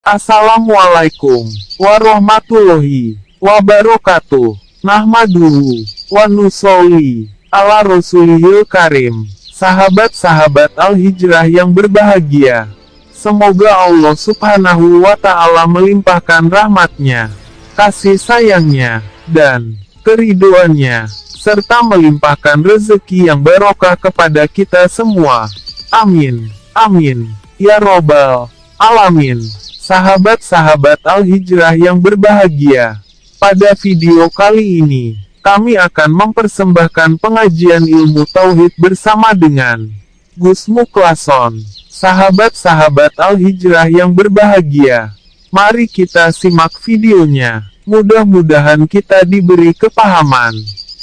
Assalamualaikum warahmatullahi wabarakatuh. Nahmaduhu wa nusolli ala rasulihil karim. Sahabat-sahabat Al-Hijrah yang berbahagia, semoga Allah subhanahu wa ta'ala melimpahkan rahmatnya, kasih sayangnya, dan keriduannya, serta melimpahkan rezeki yang barokah kepada kita semua. Amin. Amin. Ya Robbal Alamin. Sahabat-sahabat Al-Hijrah yang berbahagia, pada video kali ini, kami akan mempersembahkan pengajian ilmu Tauhid bersama dengan Gus Muklason. Sahabat-sahabat Al-Hijrah yang berbahagia, mari kita simak videonya. Mudah-mudahan kita diberi kepahaman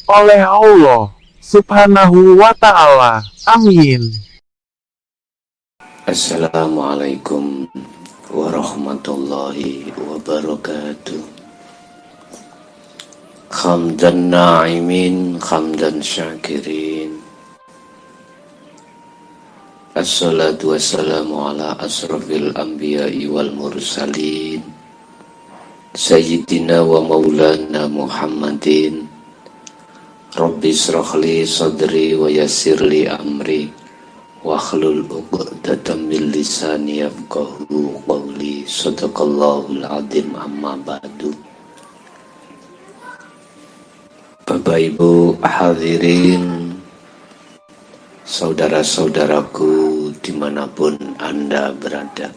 oleh Allah subhanahu wa ta'ala. Amin. Assalamualaikum warahmatullahi wabarakatuh. Hamdan na'imin, hamdan syakirin. Assalatu wassalamu ala asrafil anbiya'i wal mursalin, Sayyidina wa maulana Muhammadin. Rabbi srahli sadri wa yassirli amri, wahlul 'uqdatam min lisani yafqahu qawli. Shadaqallahul azim. Amma ba'du. Bapak Ibu hadirin, saudara-saudaraku dimanapun Anda berada,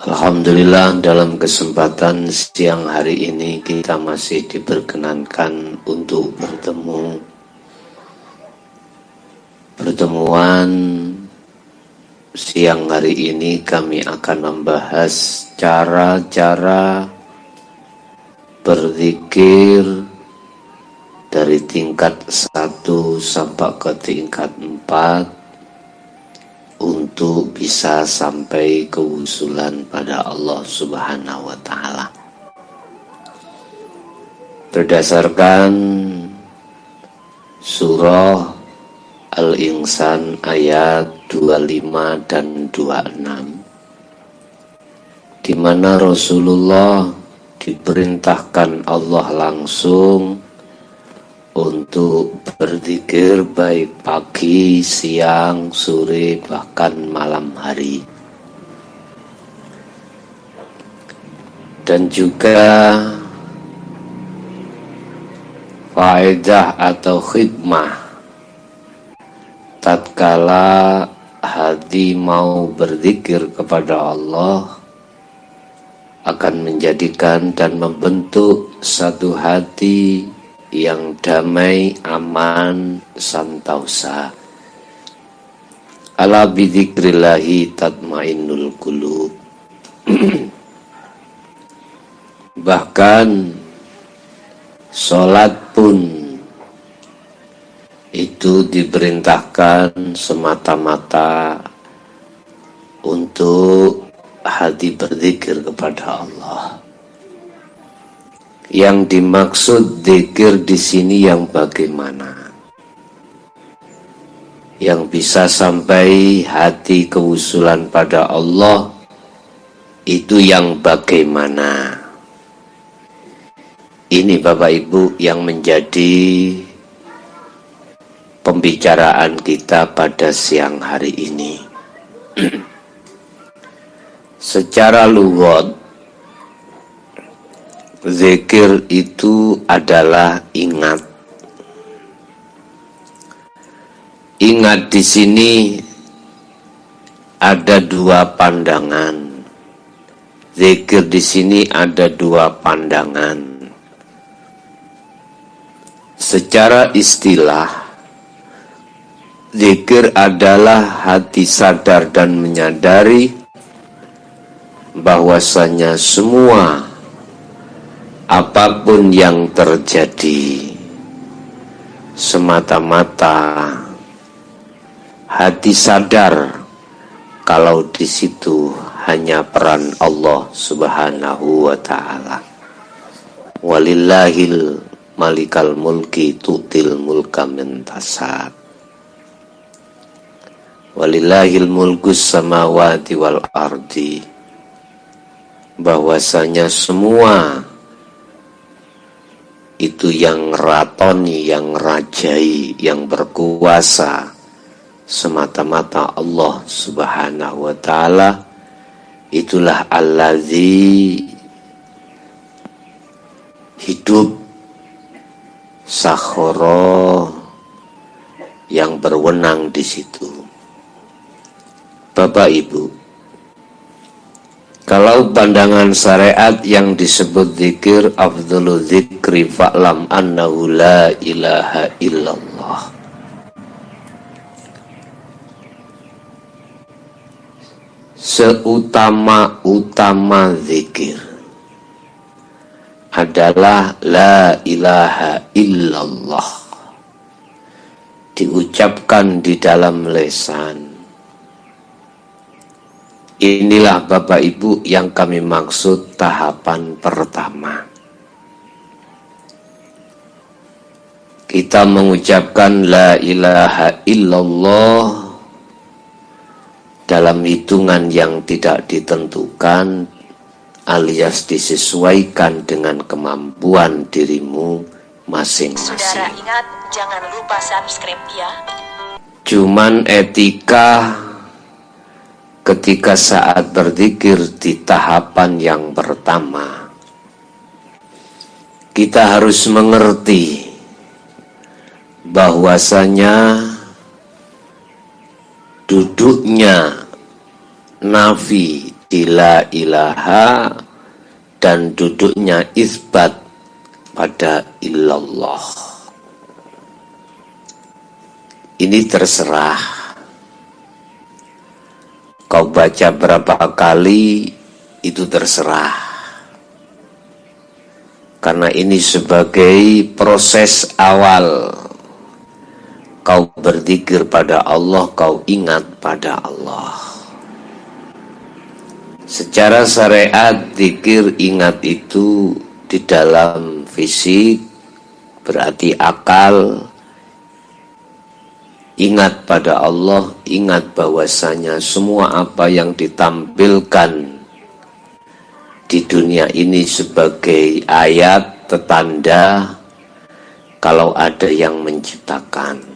alhamdulillah pertemuan kesempatan siang hari ini kita masih diperkenankan untuk Pertemuan siang hari ini kami akan membahas cara-cara berzikir dari tingkat 1 sampai ke tingkat 4 untuk bisa sampai kewusulan pada Allah Subhanahu wa ta'ala. Berdasarkan surah Al-Insan ayat 25 dan 26, di mana Rasulullah diperintahkan Allah langsung untuk berzikir baik pagi, siang, sore, bahkan malam hari. Dan juga faedah atau hikmah tatkala hati mau berzikir kepada Allah akan menjadikan dan membentuk satu hati yang damai, aman, santausa. Ala bidzikrillahi tatmainnul qulub. Bahkan sholat pun itu diperintahkan semata-mata untuk hati berzikir kepada Allah. Yang dimaksud zikir di sini yang bagaimana? Yang bisa sampai hati kewusulan pada Allah itu yang bagaimana? Ini Bapak Ibu yang menjadi pembicaraan kita pada siang hari ini. Secara lughat, zikir itu adalah ingat. Ingat di sini ada dua pandangan. Zikir di sini ada dua pandangan. Secara istilah, zikir adalah hati sadar dan menyadari bahwasanya semua apapun yang terjadi semata-mata hati sadar kalau di situ hanya peran Allah Subhanahu wa ta'ala. Walillahil malikal mulki tutil mulka man tasab. walillahil mulkus samawati wal ardi, bahwasanya semua itu yang ratoni, yang rajai, yang berkuasa semata-mata Allah Subhanahu wa ta'ala. Itulah allazi hidup, sakhara yang berwenang di situ. Bapak Ibu, kalau pandangan syariat yang disebut zikir, afdhalu dzikri fa'lam annahu la ilaha illallah. Seutama-utama zikir adalah la ilaha illallah, diucapkan di dalam lisan. Inilah Bapak Ibu yang kami maksud tahapan pertama. Kita mengucapkan la ilaha illallah dalam hitungan yang tidak ditentukan, alias disesuaikan dengan kemampuan dirimu masing-masing. Saudara ingat, jangan lupa subscribe ya. Cuman etika ketika saat berzikir di tahapan yang pertama, kita harus mengerti bahwasanya duduknya nafi di la ilaha dan duduknya isbat pada illallah ini terserah. Kau baca berapa kali itu terserah, karena ini sebagai proses awal kau berzikir pada Allah, kau ingat pada Allah. Secara syariat, zikir ingat itu di dalam fisik, berarti akal, ingat pada Allah, ingat bahwasanya semua apa yang ditampilkan di dunia ini sebagai ayat, petanda kalau ada yang menciptakan.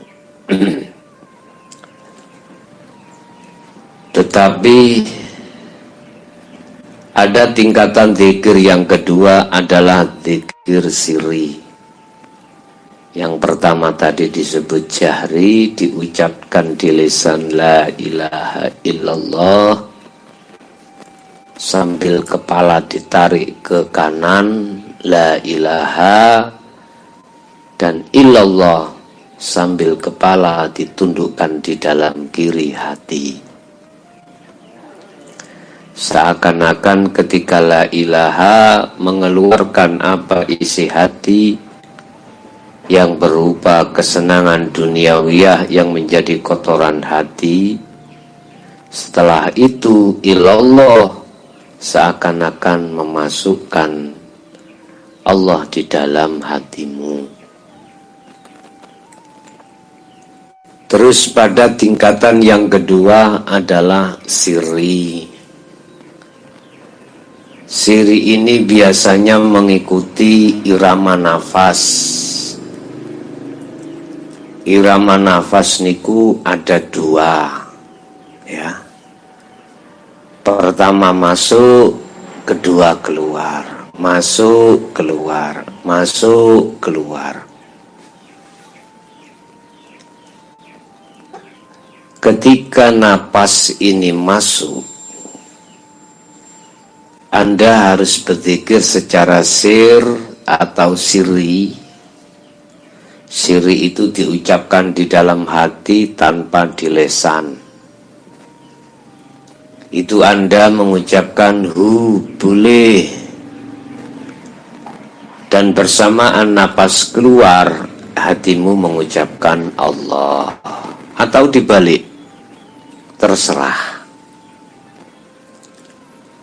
Tetapi ada tingkatan zikir yang kedua adalah zikir sirri. Yang pertama tadi disebut jahri, diucapkan di lisan la ilaha illallah, sambil kepala ditarik ke kanan, la ilaha, dan illallah sambil kepala ditundukkan di dalam kiri hati. Seakan-akan ketika la ilaha mengeluarkan apa isi hati yang berupa kesenangan duniawiyah yang menjadi kotoran hati. Setelah itu ilallah seakan-akan memasukkan Allah di dalam hatimu. Terus pada tingkatan yang kedua adalah sirri. Sirri ini biasanya mengikuti irama nafas. Irama nafas niku ada dua, ya. Pertama masuk, kedua keluar, masuk, keluar, masuk, keluar. Ketika napas ini masuk, Anda harus berzikir secara sir atau sirri. Sirri itu diucapkan di dalam hati tanpa di lisan. Itu Anda mengucapkan hu boleh, dan bersamaan napas keluar hatimu mengucapkan Allah, atau dibalik, terserah.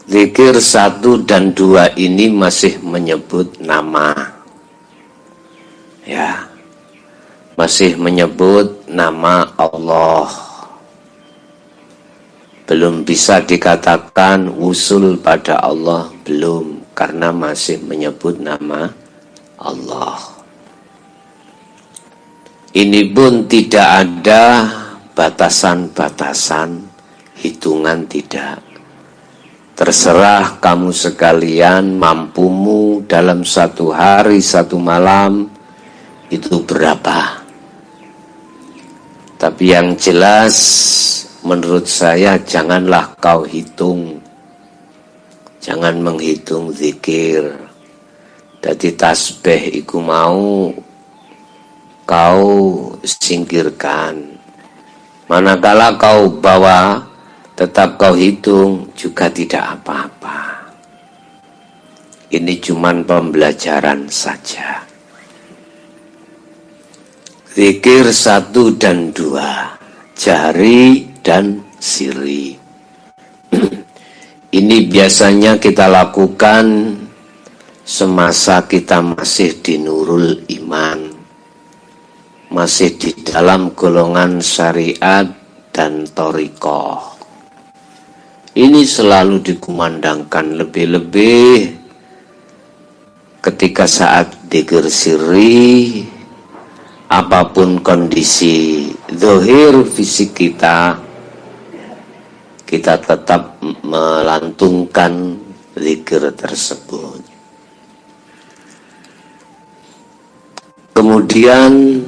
Zikir 1 dan 2 ini masih menyebut nama, ya, masih menyebut nama Allah. Belum bisa dikatakan wusul pada Allah, belum, karena masih menyebut nama Allah. Ini pun tidak ada batasan-batasan, hitungan tidak. Terserah kamu sekalian mampumu dalam satu hari, satu malam itu berapa. Tapi yang jelas menurut saya janganlah kau hitung. Jangan menghitung zikir. Dadi tasbih iku mau kau singkirkan. Manakala kau bawa, tetap kau hitung, juga tidak apa-apa. Ini cuman pembelajaran saja. Zikir 1 dan 2, jahri dan sirri. Ini biasanya kita lakukan semasa kita masih di nurul iman, masih di dalam golongan syariat dan thariqah. Ini selalu dikumandangkan, lebih-lebih ketika saat dzikir sirri, apapun kondisi zahir fisik kita, kita tetap melantungkan zikir tersebut. Kemudian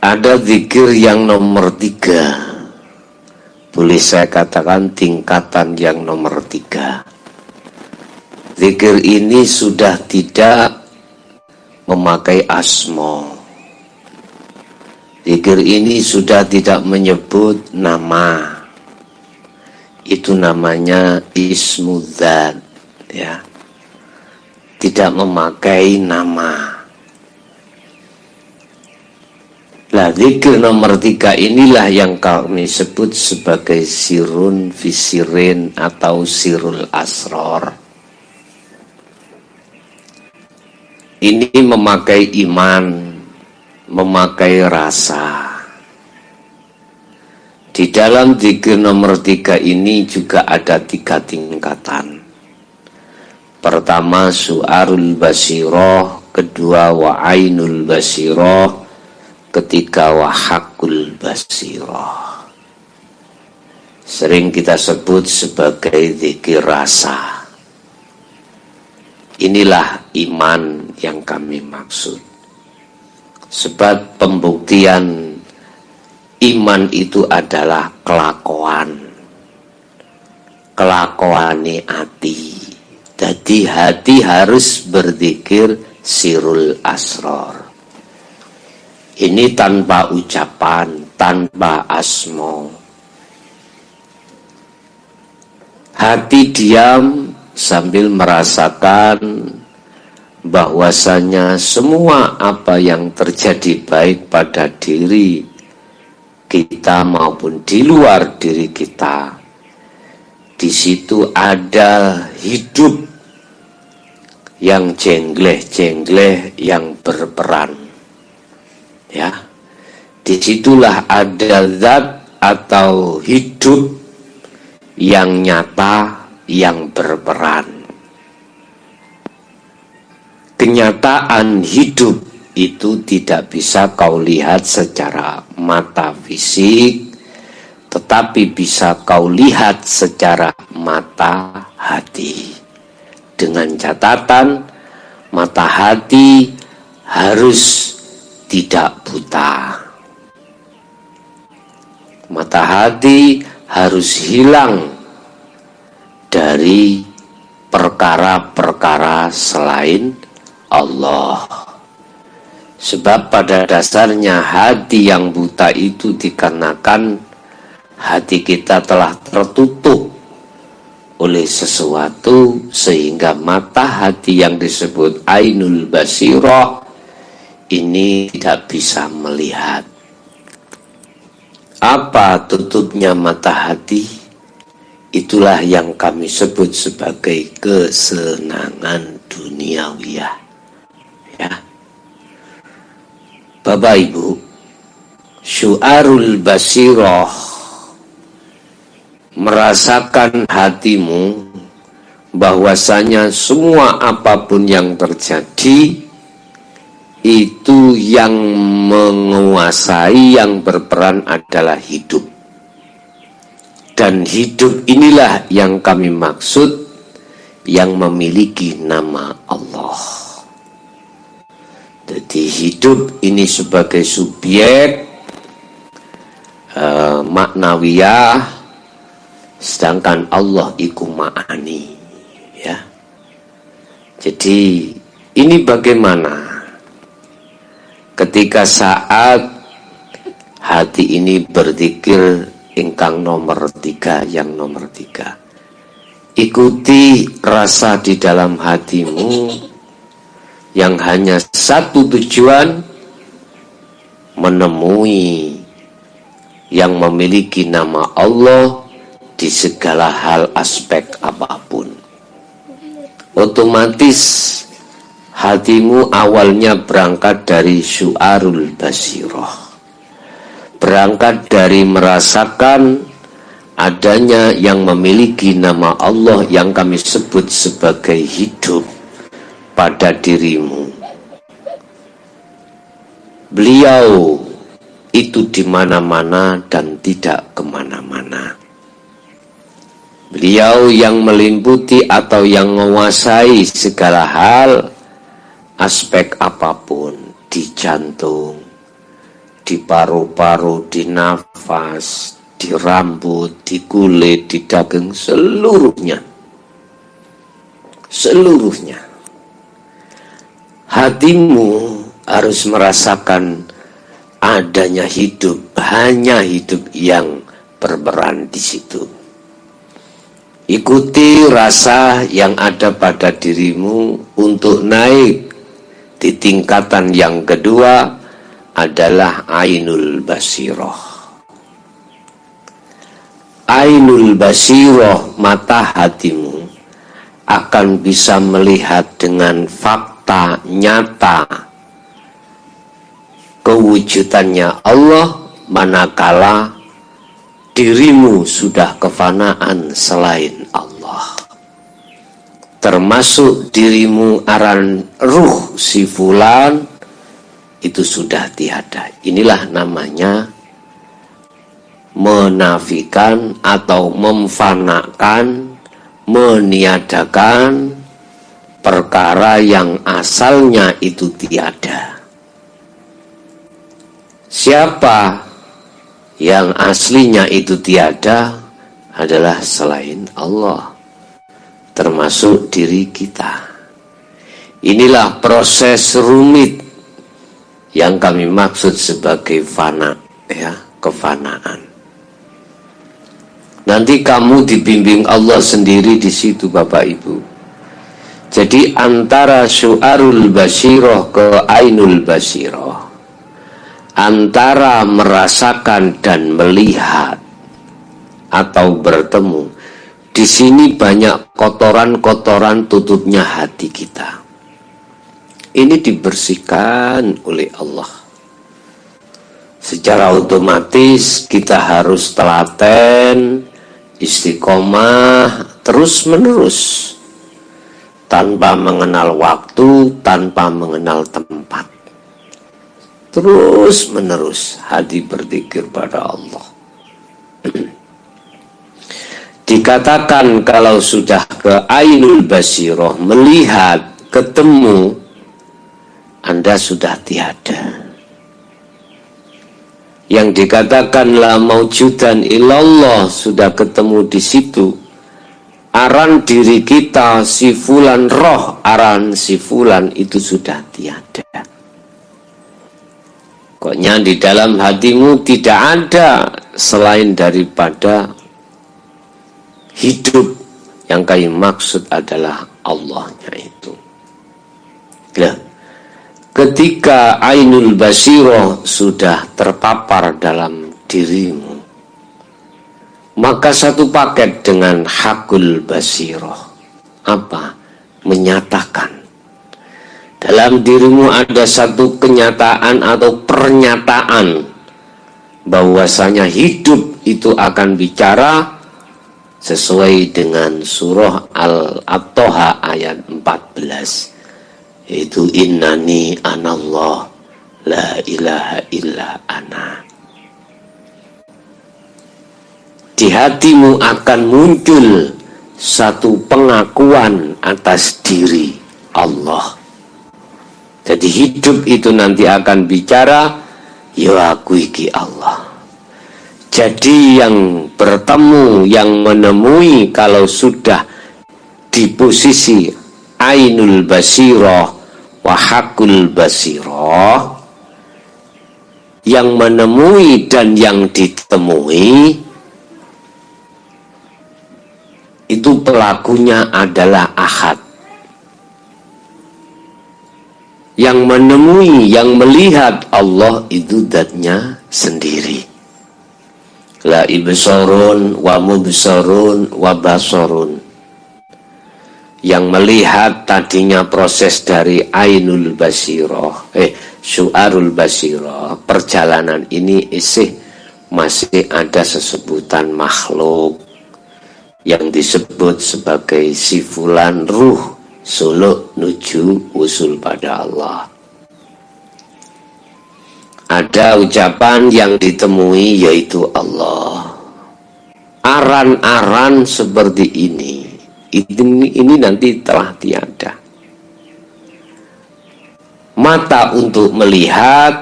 ada zikir yang nomor 3. Boleh saya katakan tingkatan yang nomor 3. Zikir ini sudah tidak memakai asma. Zikir ini sudah tidak menyebut nama. Itu namanya ismudzat, ya. Tidak memakai nama. Nah, zikir nomor 3 inilah yang kami sebut sebagai sirun fisirin atau sirul asror. Ini memakai iman, memakai rasa. Di dalam zikir nomor 3 ini juga ada 3 tingkatan. Pertama su'arul basiroh, kedua wa'ainul basiroh, ketiga wahakul basiroh. Sering kita sebut sebagai zikir rasa. Inilah iman yang kami maksud. Sebab pembuktian iman itu adalah kelakuan. Kelakuane hati. Jadi hati harus berzikir sirul asror. Ini tanpa ucapan, tanpa asmo. Hati diam sambil merasakan bahwasanya semua apa yang terjadi baik pada diri kita maupun di luar diri kita, di situ ada hidup yang jengleh-jengleh yang berperan. Ya, disitulah ada zat atau hidup yang nyata, yang berperan. Kenyataan hidup itu tidak bisa kau lihat secara mata fisik, tetapi bisa kau lihat secara mata hati. Dengan catatan, mata hati harus tidak buta. Mata hati harus hilang dari perkara-perkara selain Allah. Sebab pada dasarnya hati yang buta itu dikarenakan hati kita telah tertutup oleh sesuatu, sehingga mata hati yang disebut ainul basirah ini tidak bisa melihat. Apa tutupnya mata hati? Itulah yang kami sebut sebagai kesenangan duniawiyah. Ya. Bapak Ibu, syu'arul basirah merasakan hatimu bahwasanya semua apapun yang terjadi itu yang menguasai, yang berperan adalah hidup. Dan hidup inilah yang kami maksud, yang memiliki nama Allah. Jadi hidup ini sebagai subjek maknawiyah, sedangkan Allah iku ma'ani, ya. Jadi ini bagaimana ketika saat hati ini berzikir ingkang nomor 3, yang nomor 3. Ikuti rasa di dalam hatimu yang hanya satu tujuan, menemui yang memiliki nama Allah di segala hal aspek apapun. Otomatis hatimu awalnya berangkat dari syu'arul basirah, berangkat dari merasakan adanya yang memiliki nama Allah yang kami sebut sebagai hidup pada dirimu. Beliau itu di mana-mana dan tidak kemana-mana. Beliau yang meliputi atau yang menguasai segala hal, aspek apapun, di jantung, di paru-paru, di nafas, di rambut, di kulit, di daging, seluruhnya. Seluruhnya. Hatimu harus merasakan adanya hidup, hanya hidup yang berperan di situ. Ikuti rasa yang ada pada dirimu untuk naik di tingkatan yang kedua adalah ainul basirah. Ainul basirah, mata hatimu akan bisa melihat dengan fakta nyata kewujudannya Allah manakala dirimu sudah kefanaan selain Allah. Termasuk dirimu aran ruh si fulan itu sudah tiada. Inilah namanya menafikan atau memfanakan, meniadakan perkara yang asalnya itu tiada. Siapa yang aslinya itu tiada adalah selain Allah, termasuk diri kita. Inilah proses rumit yang kami maksud sebagai fana, ya, kefanaan. Nanti kamu dibimbing Allah sendiri di situ, Bapak Ibu. Jadi antara syu'arul basirah ke ainul basirah, antara merasakan dan melihat atau bertemu, di sini banyak kotoran-kotoran tutupnya hati kita. Ini dibersihkan oleh Allah. Secara otomatis kita harus telaten, istiqomah, terus-menerus, tanpa mengenal waktu, tanpa mengenal tempat. Terus menerus hati berzikir pada Allah. Dikatakan kalau sudah ke ainul basirah, melihat, ketemu, Anda sudah tiada. Yang dikatakan la maujudan illallah, sudah ketemu di situ. Aran diri kita si fulan roh, aran si fulan itu sudah tiada. Pokoknya di dalam hatimu tidak ada selain daripada hidup yang kami maksud adalah Allahnya itu. Nah, ketika ainul basirah sudah terpapar dalam dirimu, maka satu paket dengan hakul basirah. Apa? Menyatakan. Dalam dirimu ada satu kenyataan atau pernyataan bahwasanya hidup itu akan bicara, sesuai dengan surah At-Toha ayat 14, yaitu innani anallah la ilaha illa ana. Di hatimu akan muncul satu pengakuan atas diri Allah. Jadi hidup itu nanti akan bicara, ya aku iki Allah. Jadi yang bertemu, yang menemui kalau sudah di posisi ainul basirah wa hakul basirah, yang menemui dan yang ditemui itu pelakunya adalah ahad. Yang menemui, yang melihat Allah itu zatnya sendiri. La ibsarun wa mubsarun wa basarun. Yang melihat tadinya proses dari ainul basirah, syu'arul basirah, perjalanan ini masih ada sesebutan makhluk yang disebut sebagai sifulan ruh suluk nuju usul pada Allah. Ada ucapan yang ditemui yaitu Allah. Aran-aran seperti ini nanti telah tiada. Mata untuk melihat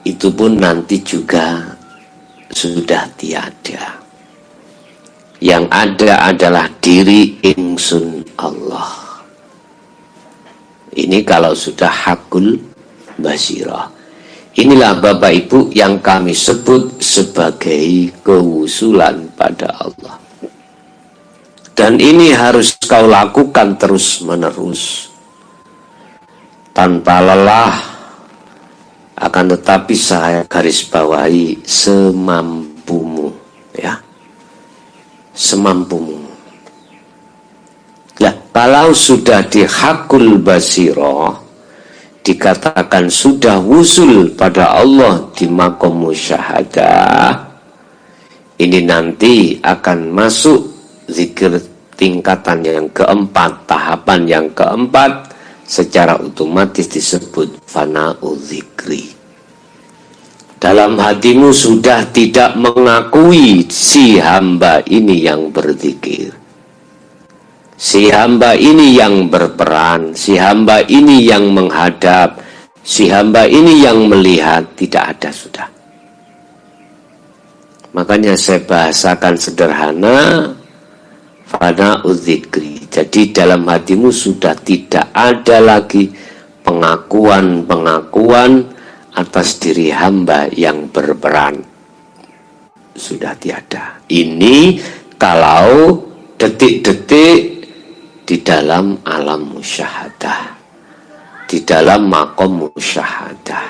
itu pun nanti juga sudah tiada. Yang ada adalah diri ingsun Allah. Ini kalau sudah hakul basirah. Inilah Bapak Ibu yang kami sebut sebagai kewusulan pada Allah. Dan ini harus kau lakukan terus menerus, tanpa lelah. Akan tetapi saya garis bawahi semampumu, ya, semampumu. Nah, kalau sudah di hakul basirah, dikatakan sudah wusul pada Allah di maqam musyahadah, ini nanti akan masuk zikir tingkatan yang keempat, tahapan yang keempat, secara otomatis disebut fana'u zikri. Dalam hatimu sudah tidak mengakui si hamba ini yang berzikir, si hamba ini yang berperan, si hamba ini yang menghadap, si hamba ini yang melihat, tidak ada sudah. Makanya saya bahasakan sederhana, fana'u zikri. Jadi dalam hatimu sudah tidak ada lagi pengakuan-pengakuan atas diri hamba yang berperan. Sudah tiada. Ini kalau detik-detik di dalam alam musyahadah, di dalam maqam musyahadah,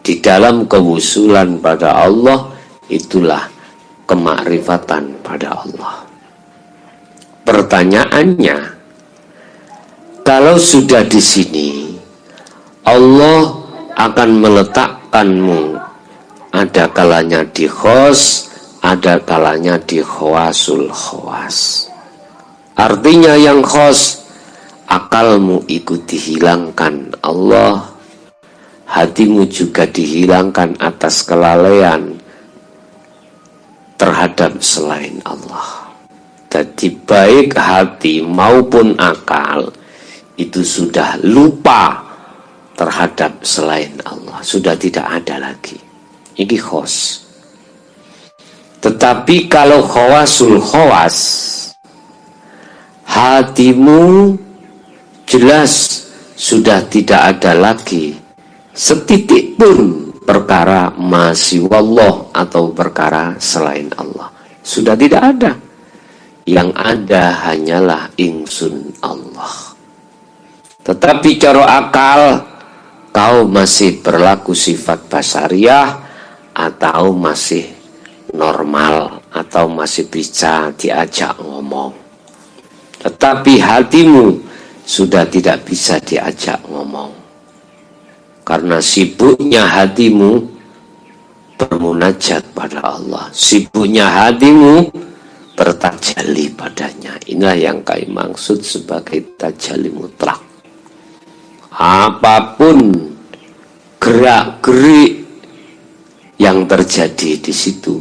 di dalam kewusulan pada Allah, itulah kemakrifatan pada Allah. Pertanyaannya, kalau sudah di sini, Allah akan meletakkanmu, ada kalanya di khos, ada kalanya di khawasul khawas. Artinya yang khos, akalmu ikut dihilangkan Allah, hatimu juga dihilangkan atas kelalaian terhadap selain Allah. Jadi baik hati maupun akal itu sudah lupa terhadap selain Allah, sudah tidak ada lagi. Ini khos. Tetapi kalau khawasul khawas, hatimu jelas sudah tidak ada lagi setitik pun perkara masiwallah atau perkara selain Allah. Sudah tidak ada. Yang ada hanyalah ingsun Allah. Tetapi cara akal, kau masih berlaku sifat basariah, atau masih normal, atau masih bisa diajak ngomong. Tetapi hatimu sudah tidak bisa diajak ngomong, karena sibuknya hatimu bermunajat pada Allah, sibuknya hatimu bertajalli padanya. Inilah yang kami maksud sebagai tajalli mutlak. Apapun gerak-gerik yang terjadi di situ,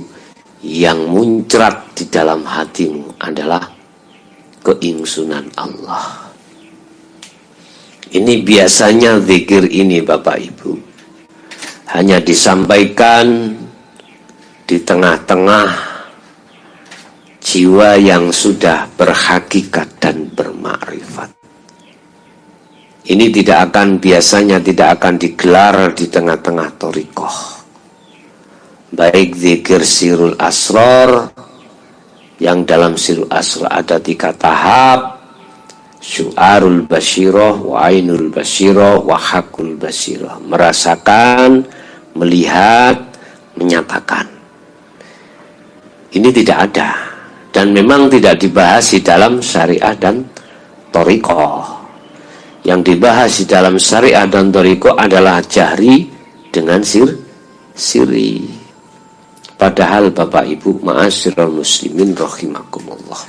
yang muncrat di dalam hatimu adalah keingsunan Allah. Ini biasanya zikir ini Bapak Ibu hanya disampaikan di tengah-tengah jiwa yang sudah berhakikat dan bermakrifat. Ini biasanya tidak akan digelar di tengah-tengah thariqah. Baik zikir sirul asrar, yang dalam sirul asrar ada 3 tahap, syu'arul basyirah, wa ainul basyirah, wa hakul basyirah. Merasakan, melihat, menyatakan. Ini tidak ada. Dan memang tidak dibahas di dalam syariah dan thariqah. Yang dibahas di dalam syariah dan thariqah adalah jahri dengan siri. Padahal Bapak Ibu ma'asyiral muslimin rahimakumullah,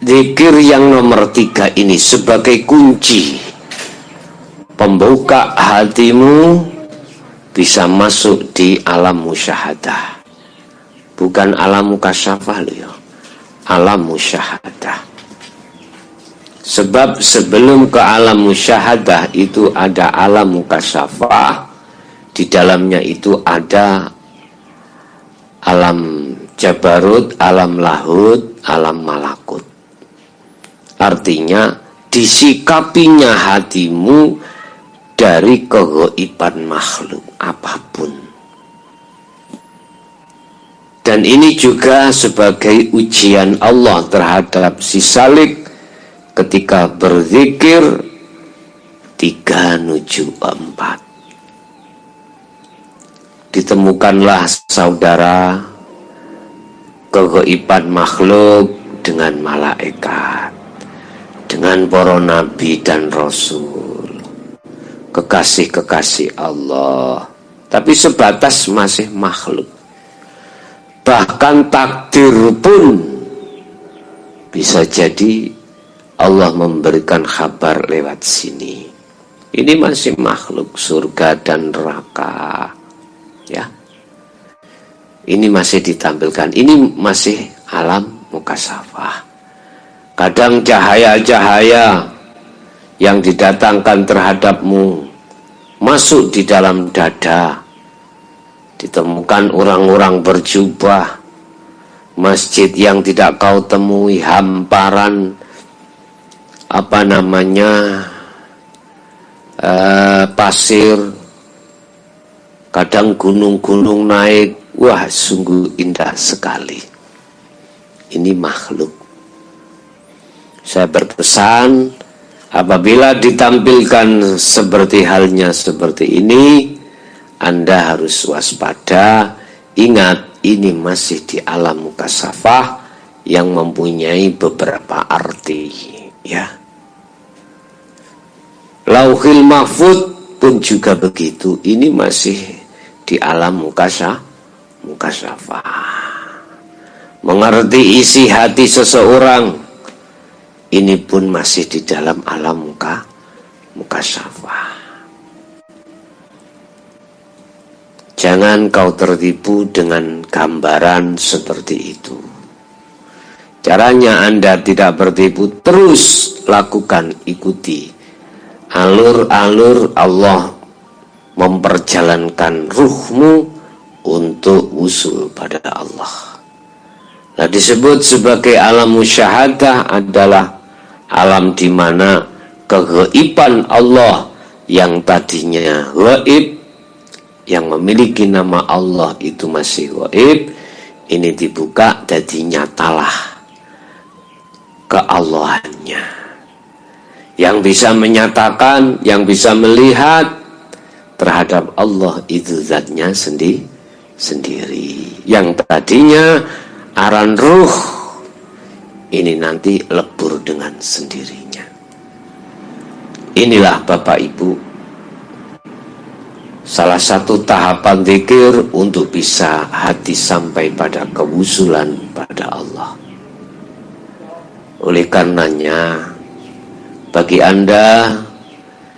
zikir yang nomor 3 ini sebagai kunci pembuka hatimu bisa masuk di alam musyahadah. Bukan alam mukasyafah loh ya, alam musyahadah. Sebab sebelum ke alam musyahadah itu ada alam mukasyafah. Di dalamnya itu ada alam jabarut, alam lahut, alam malakut. Artinya disikapinya hatimu dari kegaiban makhluk apapun. Dan ini juga sebagai ujian Allah terhadap si salik ketika berzikir 3 menuju 4. Ditemukanlah saudara kegaiban makhluk dengan malaikat, dengan para nabi dan rasul, kekasih-kekasih Allah, tapi sebatas masih makhluk. Bahkan takdir pun bisa jadi Allah memberikan kabar lewat sini. Ini masih makhluk, surga dan neraka. Ya, ini masih ditampilkan. Ini masih alam mukasyafah. Kadang cahaya-cahaya yang didatangkan terhadapmu masuk di dalam dada. Ditemukan orang-orang berjubah, masjid yang tidak kau temui, hamparan pasir, kadang gunung-gunung naik. Wah, sungguh indah sekali. Ini makhluk. Saya berpesan, apabila ditampilkan seperti halnya seperti ini, Anda harus waspada. Ingat, ini masih di alam mukasyafah yang mempunyai beberapa arti, ya. Lauhil mahfud pun juga begitu. Ini masih di alam mukasyafah. Mengerti isi hati seseorang, ini pun masih di dalam alam mukasyafah. Jangan kau tertipu dengan gambaran seperti itu. Caranya Anda tidak tertipu, terus lakukan, ikuti alur-alur Allah memperjalankan ruhmu untuk usul pada Allah. Nah, disebut sebagai alam musyahadah adalah alam di mana kegaiban Allah yang tadinya gaib, yang memiliki nama Allah itu masih gaib, ini dibuka jadi nyatalah keallahannya. Yang bisa menyatakan, yang bisa melihat terhadap Allah itu zatnya sendiri. Yang tadinya aran ruh, ini nanti lebur dengan sendirinya. Inilah Bapak Ibu salah satu tahapan zikir untuk bisa hati sampai pada kewusulan pada Allah. Oleh karenanya, bagi Anda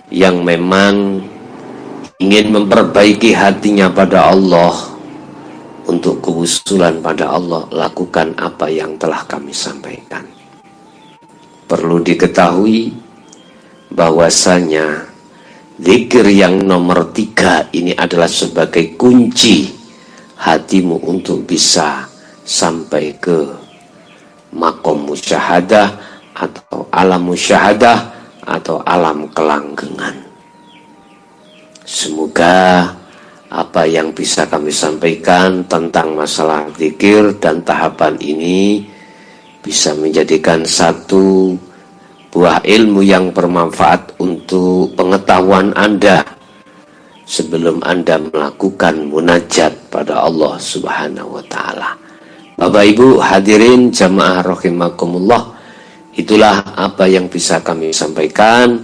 yang memang ingin memperbaiki hatinya pada Allah, untuk kewusulan pada Allah, lakukan apa yang telah kami sampaikan. Perlu diketahui bahwasanya zikir yang nomor 3 ini adalah sebagai kunci hatimu untuk bisa sampai ke makom musyahadah atau alam musyahadah atau alam kelanggengan. Semoga apa yang bisa kami sampaikan tentang masalah zikir dan tahapan ini bisa menjadikan satu buah ilmu yang bermanfaat untuk pengetahuan Anda sebelum Anda melakukan munajat pada Allah Subhanahu wa Ta'ala. Bapak Ibu hadirin jamaah rahimakumullah, itulah apa yang bisa kami sampaikan.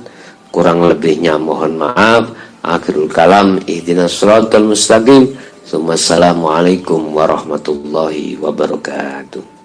Kurang lebihnya mohon maaf. Akhirul kalam, ihdinas siratal mustaqim. Assalamualaikum warahmatullahi wabarakatuh.